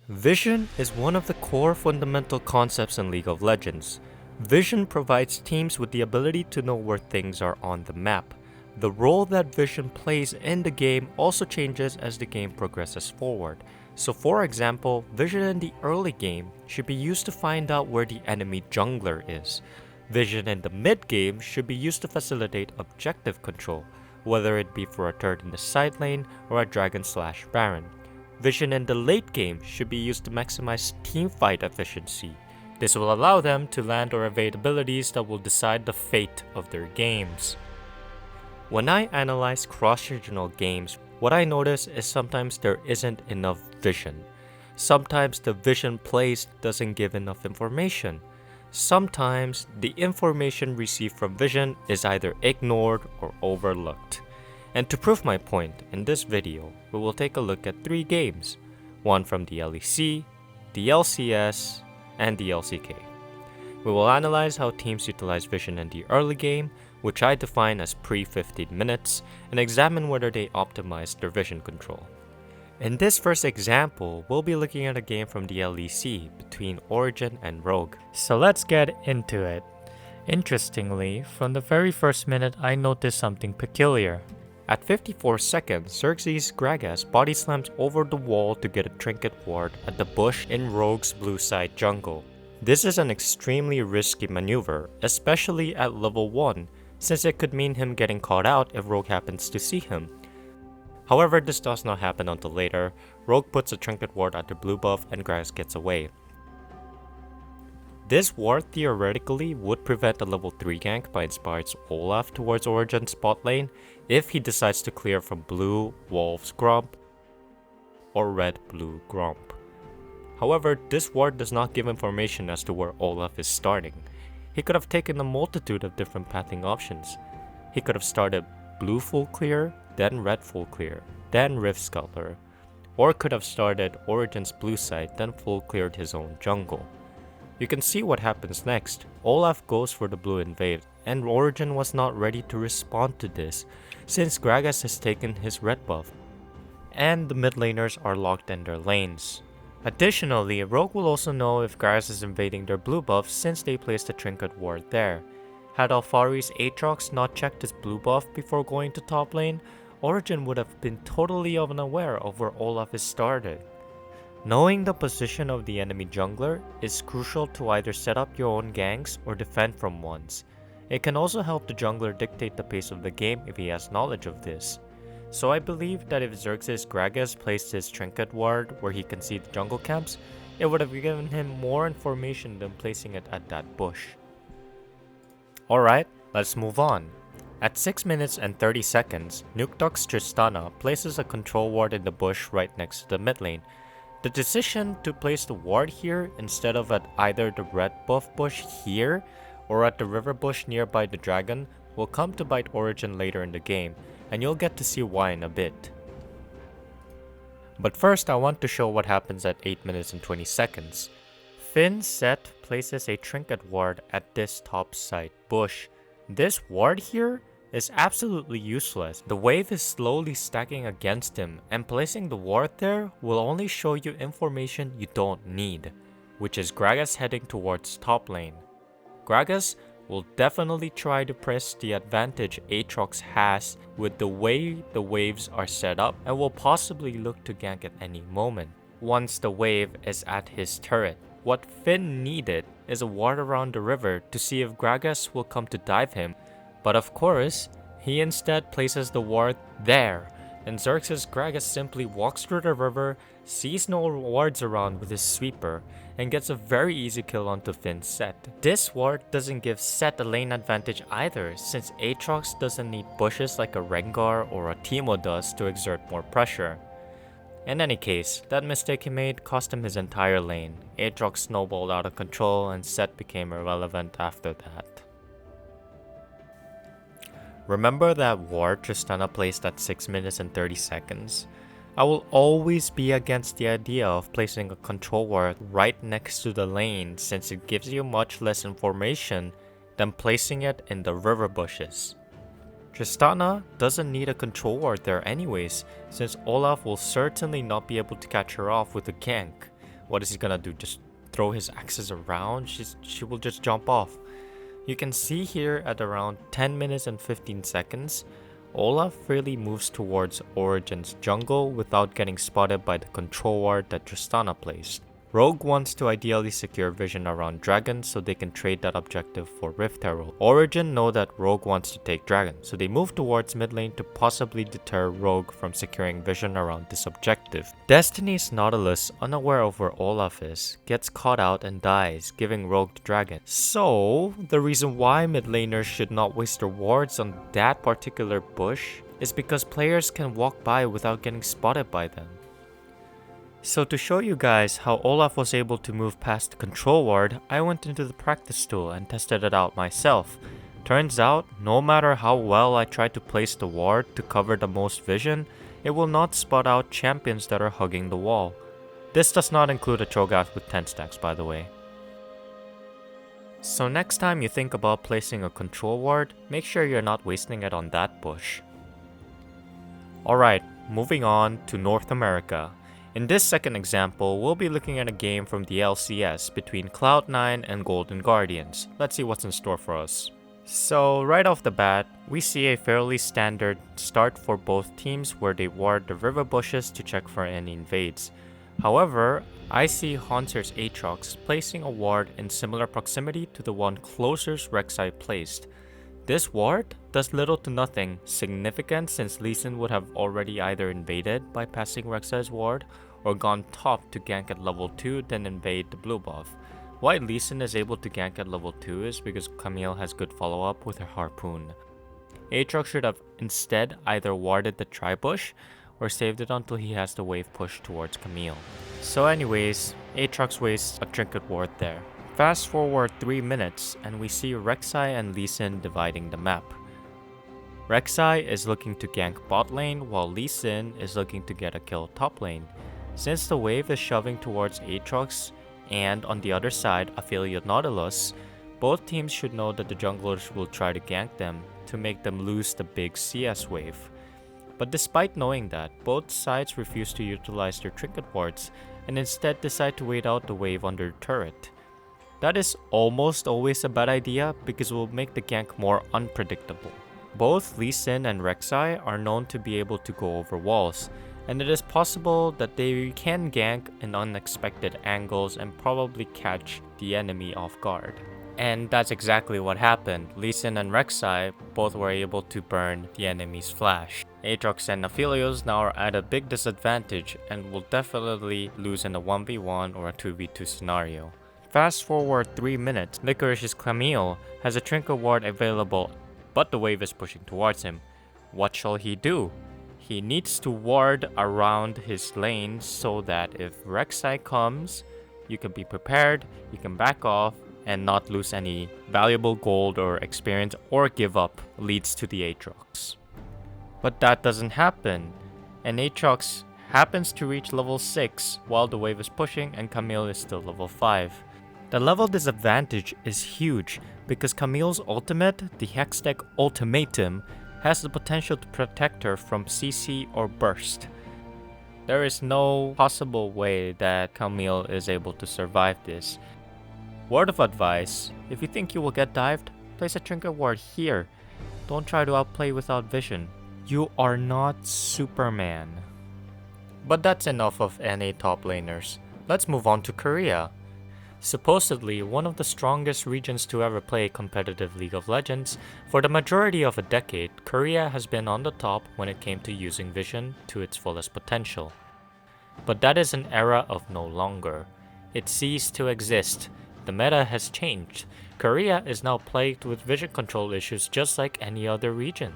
Vision is one of the core fundamental concepts in League of Legends. Vision provides teams with the ability to know where things are on the map. The role that Vision plays in the game also changes as the game progresses forward. So for example, Vision in the early game should be used to find out where the enemy jungler is. Vision in the mid game should be used to facilitate objective control, whether it be for a turret in the side lane or a dragon/baron. Vision in the late game should be used to maximize teamfight efficiency. This will allow them to land or evade abilities that will decide the fate of their games. When I analyze cross-regional games, what I notice is sometimes there isn't enough vision. Sometimes the vision placed doesn't give enough information. Sometimes the information received from vision is either ignored or overlooked. And to prove my point, in this video, we will take a look at 3 games, one from the LEC, the LCS, and the LCK. We will analyze how teams utilize vision in the early game, which I define as pre-15 minutes, and examine whether they optimize their vision control. In this first example, we'll be looking at a game from the LEC between Origen and Rogue. So let's get into it. Interestingly, from the very first minute I noticed something peculiar. At 54 seconds, Xerxes Gragas body slams over the wall to get a trinket ward at the bush in Rogue's blue side jungle. This is an extremely risky maneuver, especially at level 1, since it could mean him getting caught out if Rogue happens to see him. However, this does not happen until later. Rogue puts a trinket ward at the blue buff and Gragas gets away. This ward theoretically would prevent a level 3 gank by Inspired's Olaf towards Origen's bot lane if he decides to clear from blue Wolf's Gromp or red blue Gromp. However, this ward does not give information as to where Olaf is starting. He could have taken a multitude of different pathing options. He could have started blue full clear, then red full clear, then Rift Scuttler, or could have started Origen's blue side, then full cleared his own jungle. You can see what happens next. Olaf goes for the blue invade, and Origen was not ready to respond to this, since Gragas has taken his red buff, and the mid laners are locked in their lanes. Additionally, Rogue will also know if Gragas is invading their blue buff since they placed a trinket ward there. Had Alphari's Aatrox not checked his blue buff before going to top lane, Origen would have been totally unaware of where Olaf is started. Knowing the position of the enemy jungler is crucial to either set up your own ganks or defend from ones. It can also help the jungler dictate the pace of the game if he has knowledge of this. So I believe that if Xerxes Gragas placed his trinket ward where he can see the jungle camps, it would have given him more information than placing it at that bush. Alright, let's move on. At 6 minutes and 30 seconds, Nukeduck's Tristana places a control ward in the bush right next to the mid lane. The decision to place the ward here instead of at either the red buff bush here or at the river bush nearby the dragon will come to bite Origen later in the game, and you'll get to see why in a bit. But first I want to show what happens at 8 minutes and 20 seconds. Finn's set places a trinket ward at this top side bush. This ward here is absolutely useless. The wave is slowly stacking against him, and placing the ward there will only show you information you don't need, which is Gragas heading towards top lane. Gragas will definitely try to press the advantage Aatrox has with the way the waves are set up, and will possibly look to gank at any moment once the wave is at his turret. What Finn needed is a ward around the river to see if Gragas will come to dive him, but of course, he instead places the ward there, and Xerxes Gragas simply walks through the river, sees no wards around with his sweeper, and gets a very easy kill onto Finn's set. This ward doesn't give Set a lane advantage either, since Aatrox doesn't need bushes like a Rengar or a Teemo does to exert more pressure. In any case, that mistake he made cost him his entire lane. Aatrox snowballed out of control and Set became irrelevant after that. Remember that ward Tristana placed at 6 minutes and 30 seconds? I will always be against the idea of placing a control ward right next to the lane since it gives you much less information than placing it in the river bushes. Tristana doesn't need a control ward there anyways, since Olaf will certainly not be able to catch her off with a gank. What is he gonna do? Just throw his axes around? She will just jump off. You can see here at around 10 minutes and 15 seconds, Olaf really moves towards Origen's jungle without getting spotted by the control ward that Tristana placed. Rogue wants to ideally secure vision around Dragon so they can trade that objective for Rift Herald. Origen know that Rogue wants to take Dragon, so they move towards mid lane to possibly deter Rogue from securing vision around this objective. Destiny's Nautilus, unaware of where Olaf is, gets caught out and dies, giving Rogue the Dragon. So, the reason why mid laners should not waste their wards on that particular bush is because players can walk by without getting spotted by them. So to show you guys how Olaf was able to move past the control ward, I went into the practice tool and tested it out myself. Turns out, no matter how well I try to place the ward to cover the most vision, it will not spot out champions that are hugging the wall. This does not include a Cho'Gath with 10 stacks, by the way. So next time you think about placing a control ward, make sure you're not wasting it on that bush. Alright, moving on to North America. In this second example, we'll be looking at a game from the LCS between Cloud9 and Golden Guardians. Let's see what's in store for us. So right off the bat, we see a fairly standard start for both teams where they ward the river bushes to check for any invades. However, I see Haunter's Aatrox placing a ward in similar proximity to the one closer's Rek'Sai placed. This ward does little to nothing significant since Lee Sin would have already either invaded by passing Rek'Sai's ward or gone top to gank at level 2 then invade the blue buff. Why Lee Sin is able to gank at level 2 is because Camille has good follow-up with her harpoon. Aatrox should have instead either warded the tri-bush or saved it until he has the wave push towards Camille. So anyways, Aatrox wastes a trinket ward there. Fast forward 3 minutes and we see Rek'Sai and Lee Sin dividing the map. Rek'Sai is looking to gank bot lane while Lee Sin is looking to get a kill top lane. Since the wave is shoving towards Aatrox and on the other side Affiliate Nautilus, both teams should know that the junglers will try to gank them to make them lose the big CS wave. But despite knowing that, both sides refuse to utilize their trinket wards and instead decide to wait out the wave under the turret. That is almost always a bad idea because it will make the gank more unpredictable. Both Lee Sin and Rek'Sai are known to be able to go over walls, and it is possible that they can gank in unexpected angles and probably catch the enemy off guard. And that's exactly what happened. Lee Sin and Rek'Sai both were able to burn the enemy's flash. Aatrox and Aphelios now are at a big disadvantage and will definitely lose in a 1v1 or a 2v2 scenario. Fast forward 3 minutes, Licorice's Camille has a trinket ward available, but the wave is pushing towards him. What shall he do? He needs to ward around his lane so that if Rek'Sai comes, you can be prepared, you can back off, and not lose any valuable gold or experience or give up leads to the Aatrox. But that doesn't happen, and Aatrox happens to reach level 6 while the wave is pushing and Camille is still level 5. The level disadvantage is huge because Camille's ultimate, the Hextech Ultimatum, has the potential to protect her from CC or burst. There is no possible way that Camille is able to survive this. Word of advice, if you think you will get dived, place a trinket ward here. Don't try to outplay without vision. You are not Superman. But that's enough of NA top laners. Let's move on to Korea. Supposedly one of the strongest regions to ever play competitive League of Legends, for the majority of a decade, Korea has been on the top when it came to using vision to its fullest potential. But that is an era of no longer. It ceased to exist. The meta has changed. Korea is now plagued with vision control issues just like any other region.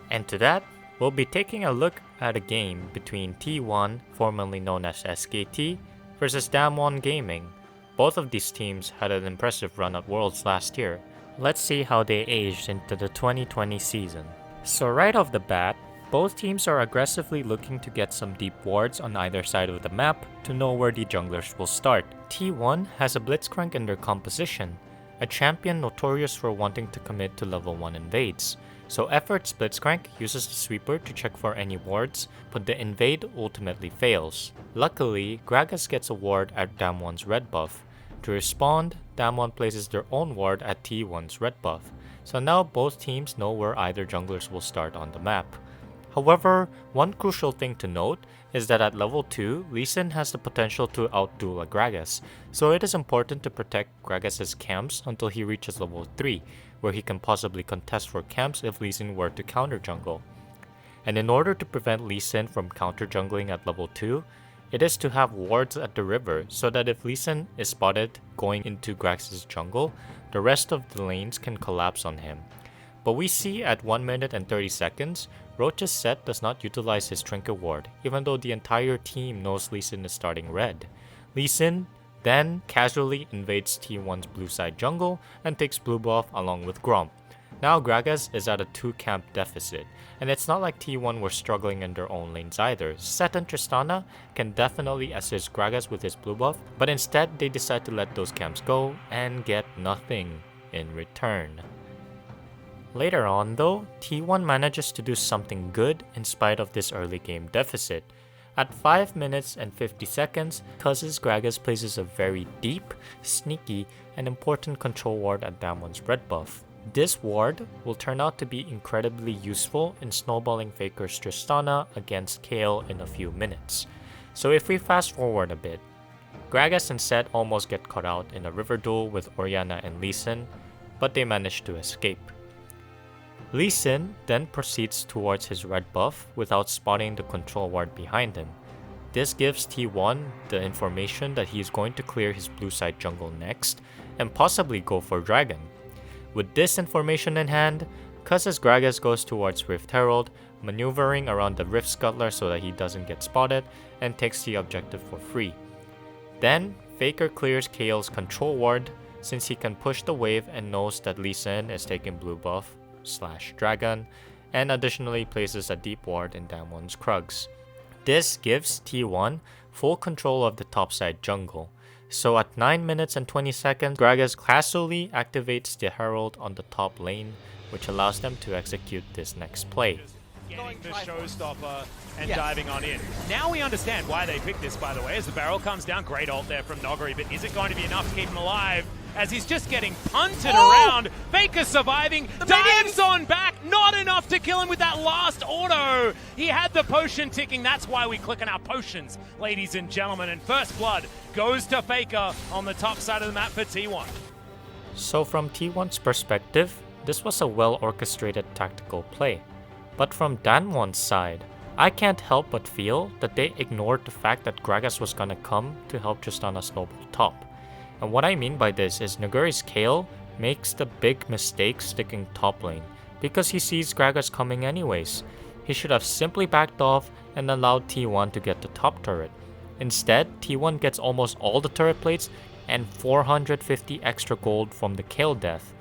And to that, we'll be taking a look at a game between T1, formerly known as SKT, versus Damwon Gaming. Both of these teams had an impressive run at Worlds last year. Let's see how they aged into the 2020 season. So right off the bat, both teams are aggressively looking to get some deep wards on either side of the map to know where the junglers will start. T1 has a Blitzcrank in their composition, a champion notorious for wanting to commit to level 1 invades. So Effort's Blitzcrank uses the sweeper to check for any wards, but the invade ultimately fails. Luckily, Gragas gets a ward at Damwon's red buff. To respond, Damwon places their own ward at T1's red buff, so now both teams know where either junglers will start on the map. However, one crucial thing to note is that at level 2, Lee Sin has the potential to outduel a Gragas, so it is important to protect Gragas' camps until he reaches level 3, where he can possibly contest for camps if Lee Sin were to counter jungle. And in order to prevent Lee Sin from counter jungling at level 2, it is to have wards at the river so that if Lee Sin is spotted going into Gragas' jungle, the rest of the lanes can collapse on him. But we see at 1 minute and 30 seconds, Roach's set does not utilize his Trinket Ward, even though the entire team knows Lee Sin is starting red. Lee Sin then casually invades T1's blue side jungle and takes blue buff along with Gromp. Now Gragas is at a 2-camp deficit, and it's not like T1 were struggling in their own lanes either. Set and Tristana can definitely assist Gragas with his blue buff, but instead they decide to let those camps go and get nothing in return. Later on though, T1 manages to do something good in spite of this early game deficit. At 5 minutes and 50 seconds, Cuz's Gragas places a very deep, sneaky, and important control ward at Damwon's red buff. This ward will turn out to be incredibly useful in snowballing Faker's Tristana against Kayle in a few minutes. So if we fast forward a bit, Gragas and Set almost get caught out in a river duel with Orianna and Lee Sin, but they manage to escape. Lee Sin then proceeds towards his red buff without spotting the control ward behind him. This gives T1 the information that he is going to clear his blue side jungle next and possibly go for Dragon. With this information in hand, Cuz's Gragas goes towards Rift Herald, maneuvering around the Rift Scuttler so that he doesn't get spotted and takes the objective for free. Then, Faker clears Kayle's control ward since he can push the wave and knows that Lee Sin is taking blue buff / Dragon, and additionally places a deep ward in Damwon's Krugs. This gives T1 full control of the topside jungle. So at 9 minutes and 20 seconds, Gragas casually activates the Herald on the top lane, which allows them to execute this next play. Getting the showstopper and diving on in. Now we understand why they picked this, by the way, as the barrel comes down. Great ult there from Noggery, but is it going to be enough to keep him alive? As he's just getting punted around. Faker surviving, dives on back, not enough to kill him with that last auto. He had the potion ticking, that's why we click on our potions, ladies and gentlemen. And first blood goes to Faker on the top side of the map for T1. So from T1's perspective, this was a well-orchestrated tactical play. But from Damwon's side, I can't help but feel that they ignored the fact that Gragas was gonna come to help Tristana snowball top. And what I mean by this is Nuguri's Kayle makes the big mistake sticking top lane because he sees Gragas coming anyways. He should have simply backed off and allowed T1 to get the top turret. Instead, T1 gets almost all the turret plates and 450 extra gold from the Kayle death.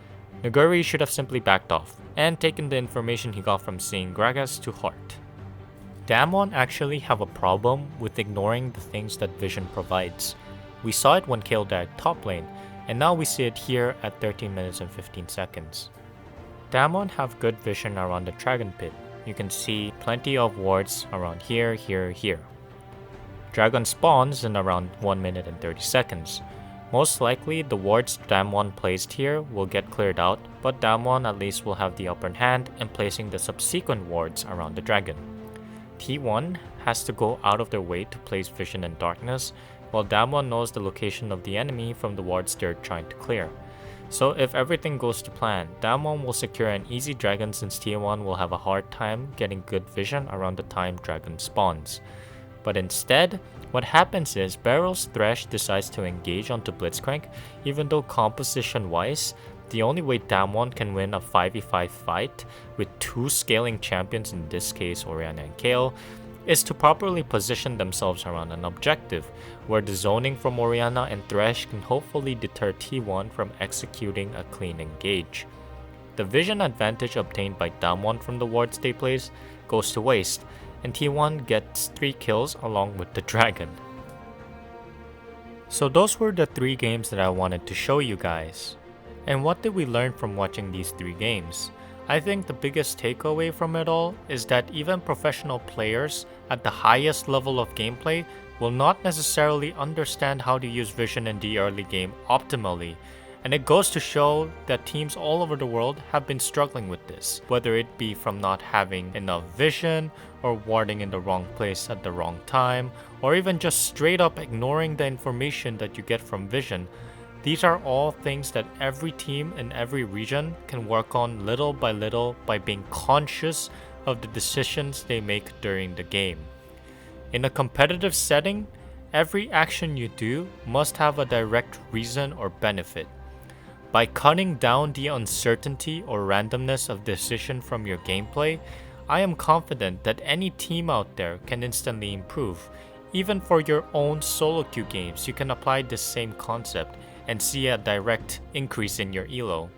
Nuguri should have simply backed off and taken the information he got from seeing Gragas to heart. Damwon actually have a problem with ignoring the things that Vision provides. We saw it when Kayle died top lane, and now we see it here at 13 minutes and 15 seconds. Damwon have good vision around the Dragon Pit. You can see plenty of wards around here, here, here. Dragon spawns in around 1 minute and 30 seconds. Most likely, the wards Damwon placed here will get cleared out, but Damwon at least will have the upper hand in placing the subsequent wards around the dragon. T1 has to go out of their way to place Vision in darkness, while Damwon knows the location of the enemy from the wards they're trying to clear. So if everything goes to plan, Damwon will secure an easy dragon since T1 will have a hard time getting good vision around the time dragon spawns. But instead, what happens is Barrel's Thresh decides to engage onto Blitzcrank, even though composition-wise, the only way Damwon can win a 5v5 fight with two scaling champions, in this case Orianna and Kayle, is to properly position themselves around an objective, where the zoning from Orianna and Thresh can hopefully deter T1 from executing a clean engage. The vision advantage obtained by Damwon from the wards they place goes to waste, and T1 gets 3 kills along with the dragon. So those were the 3 games that I wanted to show you guys. And what did we learn from watching these 3 games? I think the biggest takeaway from it all is that even professional players at the highest level of gameplay will not necessarily understand how to use vision in the early game optimally, and it goes to show that teams all over the world have been struggling with this, whether it be from not having enough vision, or warding in the wrong place at the wrong time, or even just straight up ignoring the information that you get from vision. These are all things that every team in every region can work on little by little by being conscious of the decisions they make during the game. In a competitive setting, every action you do must have a direct reason or benefit. By cutting down the uncertainty or randomness of decision from your gameplay, I am confident that any team out there can instantly improve. Even for your own solo queue games, you can apply this same concept and see a direct increase in your elo.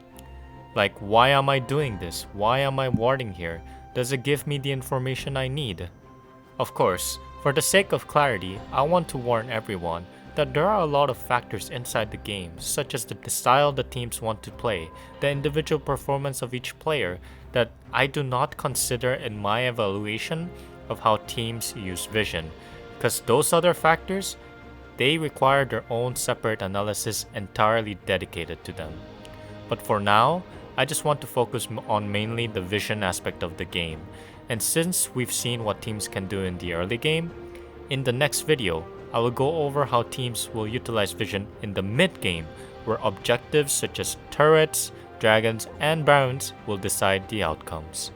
Like, why am I doing this? Why am I warding here? Does it give me the information I need? Of course, for the sake of clarity, I want to warn everyone that there are a lot of factors inside the game, such as the style the teams want to play, the individual performance of each player, that I do not consider in my evaluation of how teams use vision, because those other factors, they require their own separate analysis entirely dedicated to them. But for now, I just want to focus on mainly the vision aspect of the game. And since we've seen what teams can do in the early game, in the next video, I will go over how teams will utilize vision in the mid game, where objectives such as turrets, dragons, and barons will decide the outcomes.